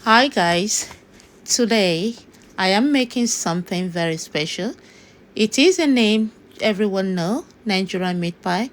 Hi guys, today I am making something very special. It is a name everyone know, Nigerian meat pie,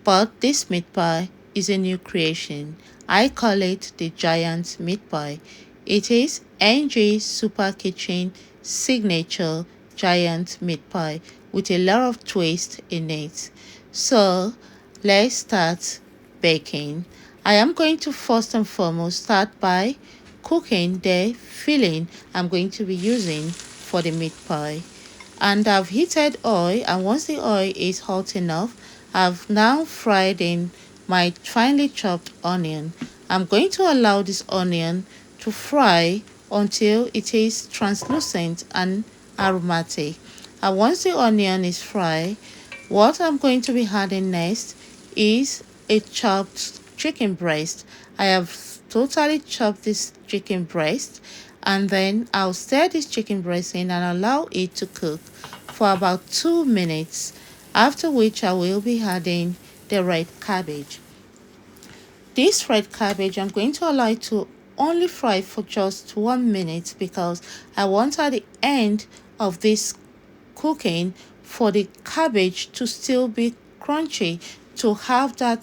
but this meat pie is a new creation. I call it the giant meat pie. It is NG Super Kitchen signature giant meat pie with a lot of twist in it. So let's start baking. I am going to first and foremost start by cooking the filling I'm going to be using for the meat pie. And I've heated oil, and once the oil is hot enough, I've now fried in my finely chopped onion. I'm going to allow this onion to fry until it is translucent and aromatic. And once the onion is fried, what I'm going to be adding next is a chopped chicken breast. I have totally chopped this chicken breast, and then I'll stir this chicken breast in and allow it to cook for about 2 minutes, after which I will be adding the red cabbage. This red cabbage, I'm going to allow it to only fry for just 1 minute because I want at the end of this cooking for the cabbage to still be crunchy, to have that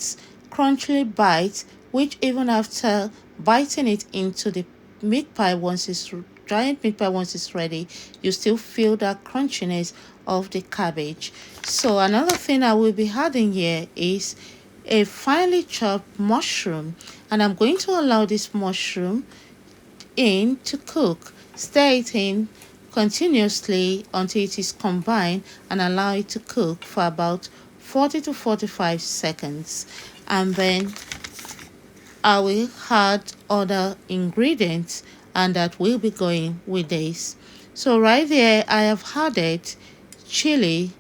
crunchy bite, which even after biting it into the meat pie once it's giant meat pie once it's ready, you still feel that crunchiness of the cabbage. So another thing I will be adding here is a finely chopped mushroom, and I'm going to allow this mushroom in to cook. Stir it in continuously until it is combined and allow it to cook for about 40 to 45 seconds. And then I will add other ingredients, and that will be going with this. So right there I have added chili,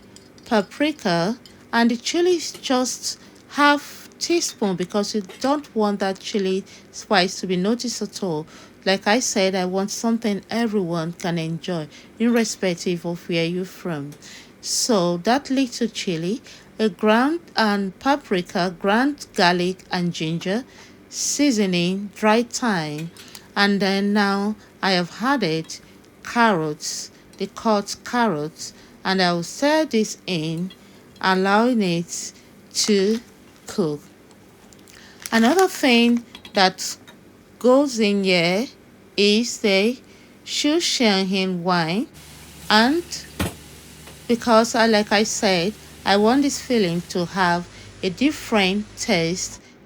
paprika, and the chili is just half teaspoon because you don't want that chili spice to be noticed at all. Like I said, I want something everyone can enjoy irrespective of where you're from. So that little chili, a ground and paprika, ground garlic and ginger, seasoning, dry thyme, and then now I have added carrots, the cut carrots, and I will stir this in, allowing it to cook. Another thing that goes in here is the Shushan wine, and because like I said, I want this filling to have a different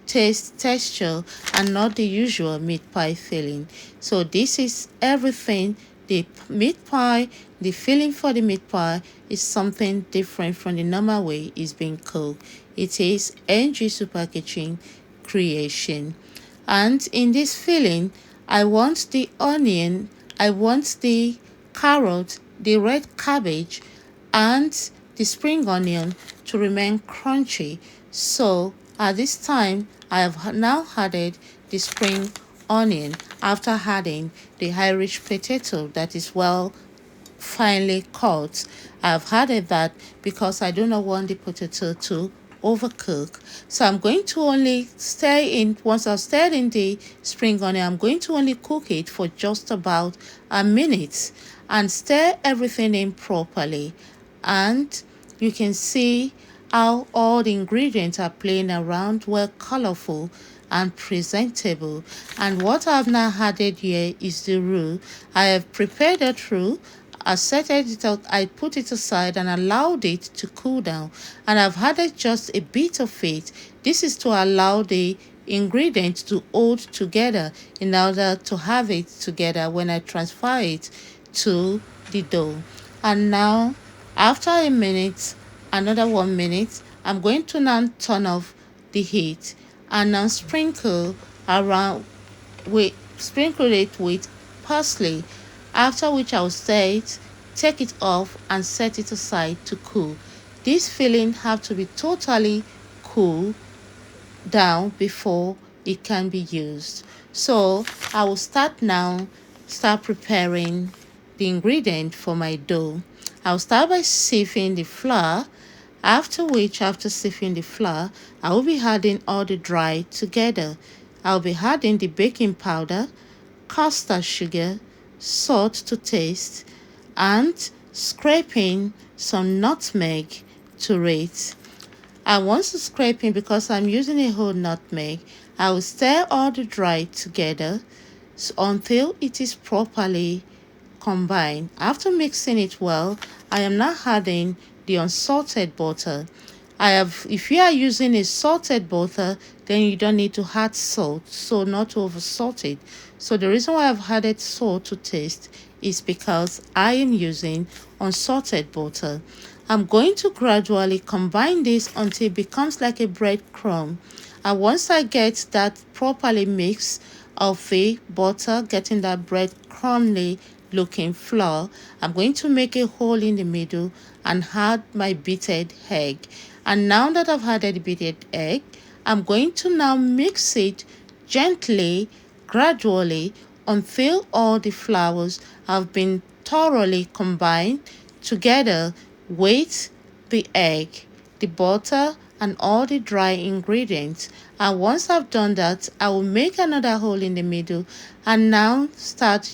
texture, and not the usual meat pie filling. So this is everything. The meat pie, the filling for the meat pie is something different from the normal way it's being cooked. It is NG Super Kitchen creation. And in this filling, I want the onion, I want the carrot, the red cabbage, and the spring onion to remain crunchy. So at this time, I have now added the spring onion after adding the Irish potato that is well finely cut. I've added that because I do not want the potato to overcook. So I'm going to only stir in, once I've stirred in the spring onion, I'm going to only cook it for just about a minute and stir everything in properly. And you can see how all the ingredients are playing around, well colorful and presentable. And what I've now added here is the roux. I have prepared that roux. I set it out, I put it aside and allowed it to cool down, and I've added just a bit of it. This is to allow the ingredients to hold together in order to have it together when I transfer it to the dough. And now after a minute, another 1 minute, I'm going to now turn off the heat and now sprinkle it with parsley, after which I'll stir it, take it off and set it aside to cool. This filling have to be totally cool down before it can be used. So I will start preparing the ingredient for my dough. I'll start by sieving the flour, after which, after sieving the flour, I will be adding all the dry together. I'll be adding the baking powder, custard sugar, salt to taste, and scraping some nutmeg to it. I want to scrape in because I'm using a whole nutmeg. I will stir all the dry together until it is properly combined. After mixing it well, I am now adding the unsalted butter. If you are using a salted butter, then you don't need to add salt, so not to over salt it. So the reason why I've added salt to taste is because I am using unsalted butter. I'm going to gradually combine this until it becomes like a breadcrumb. And once I get that properly mixed of the butter, getting that breadcrumbly looking flour, I'm going to make a hole in the middle and add my beaten egg. And now that I've added the beaten egg, I'm going to now mix it gently, gradually, until all the flours have been thoroughly combined together with the egg, the butter, and all the dry ingredients. And once I've done that, I will make another hole in the middle and now start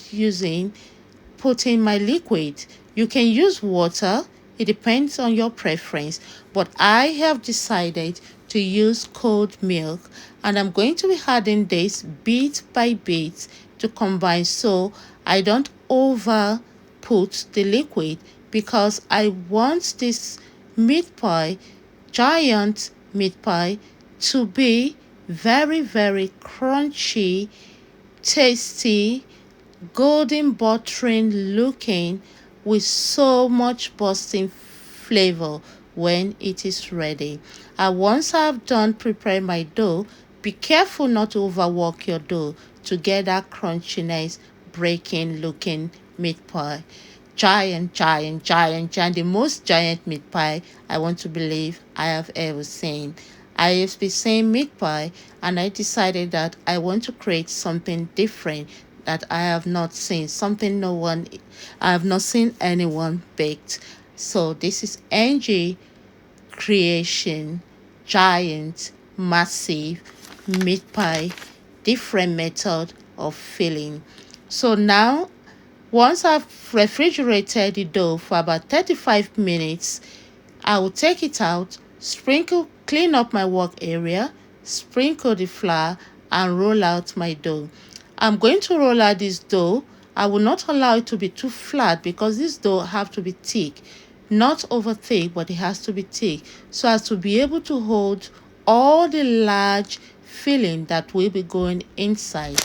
putting my liquid. You can use water, it depends on your preference, but I have decided to use cold milk, and I'm going to be adding this bit by bit to combine so I don't over put the liquid, because I want this meat pie, giant meat pie, to be very, very crunchy, tasty, golden buttering looking, with so much bursting flavor when it is ready. And once I've done preparing my dough, be careful not to overwork your dough to get that crunchiness, breaking looking meat pie. Giant, giant, giant, giant, the most giant meat pie I want to believe I have ever seen. I have been saying meat pie, and I decided that I want to create something different that I have not seen, I have not seen anyone baked. So this is NG Creation Giant Massive Meat Pie, different method of filling. So now, once I've refrigerated the dough for about 35 minutes, I will take it out, clean up my work area, sprinkle the flour, and roll out my dough. I'm going to roll out this dough. I will not allow it to be too flat because this dough have to be thick. Not over thick, but it has to be thick so as to be able to hold all the large filling that will be going inside.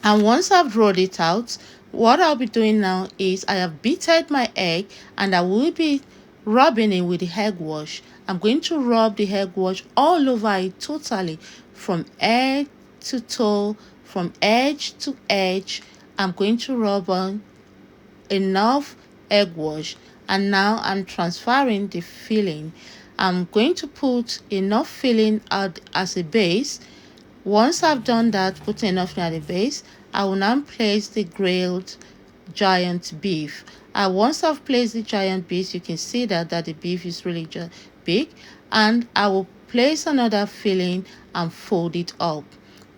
And once I've rolled it out, what I'll be doing now is I have beaten my egg, and I will be rubbing it with the egg wash. I'm going to rub the egg wash all over it totally, from head to toe, from edge to edge. I'm going to rub on enough egg wash, and now I'm transferring the filling. I'm going to put enough filling out as a base. Once I've done that, put enough at the base, I will now place the grilled giant beef. And once I've placed the giant beef, you can see that the beef is really big, and I will place another filling and fold it up.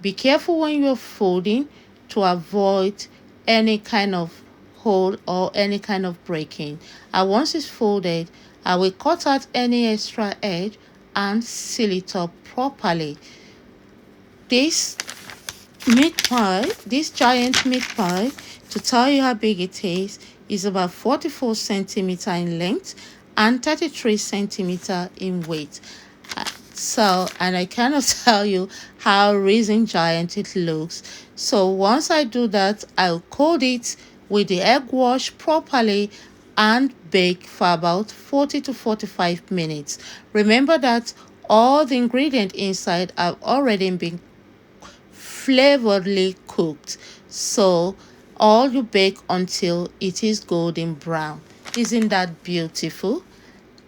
Be careful when you're folding to avoid any kind of hole or any kind of breaking. And once it's folded, I will cut out any extra edge and seal it up properly. This giant meat pie, to tell you how big it is about 44 centimeter in length and 33 centimeter in weight. And I cannot tell you how reason giant it looks. So once I do that, I'll coat it with the egg wash properly and bake for about 40 to 45 minutes. Remember that all the ingredients inside have already been flavorfully cooked, so all you bake until it is golden brown. Isn't that beautiful?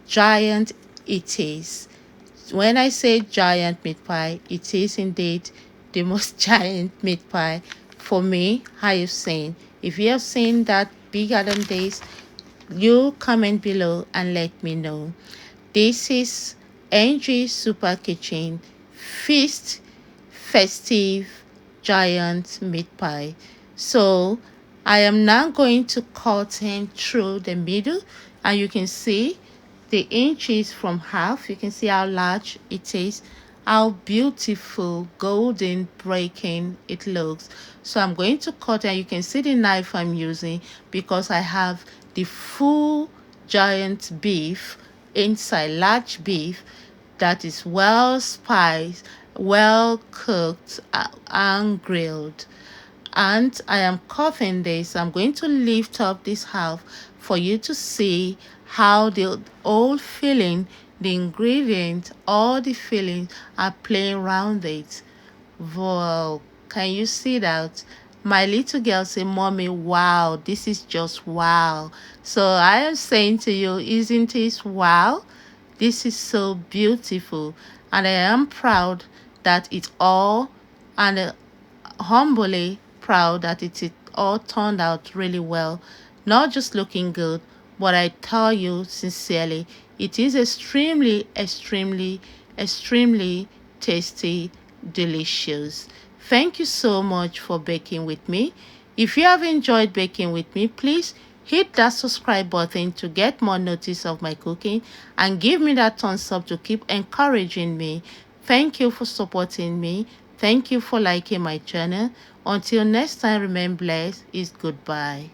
Giant it is. When I say giant meat pie, it is indeed the most giant meat pie for me I have seen. If you have seen that bigger than this, you comment below and let me know. This is NG Super Kitchen Feast Festive Giant Meat Pie. So I am now going to cut him through the middle, and you can see the inches from half. You can see how large it is, how beautiful golden breaking it looks. So I'm going to cut, and you can see the knife I'm using because I have the full giant beef inside, large beef that is well spiced, well cooked, and grilled. And I am cutting this. I'm going to lift up this half for you to see how the whole filling, the ingredients, all the fillings are playing around it. Wow, can you see that? My little girl say, Mommy, wow, this is just wow. So I am saying to you, isn't this wow? This is so beautiful. And I am proud that it all, and humbly proud that it all turned out really well. Not just looking good, but I tell you sincerely, it is extremely, extremely, extremely tasty, delicious. Thank you so much for baking with me. If you have enjoyed baking with me, please hit that subscribe button to get more notice of my cooking and give me that thumbs up to keep encouraging me. Thank you for supporting me. Thank you for liking my channel. Until next time, remain blessed. Is goodbye.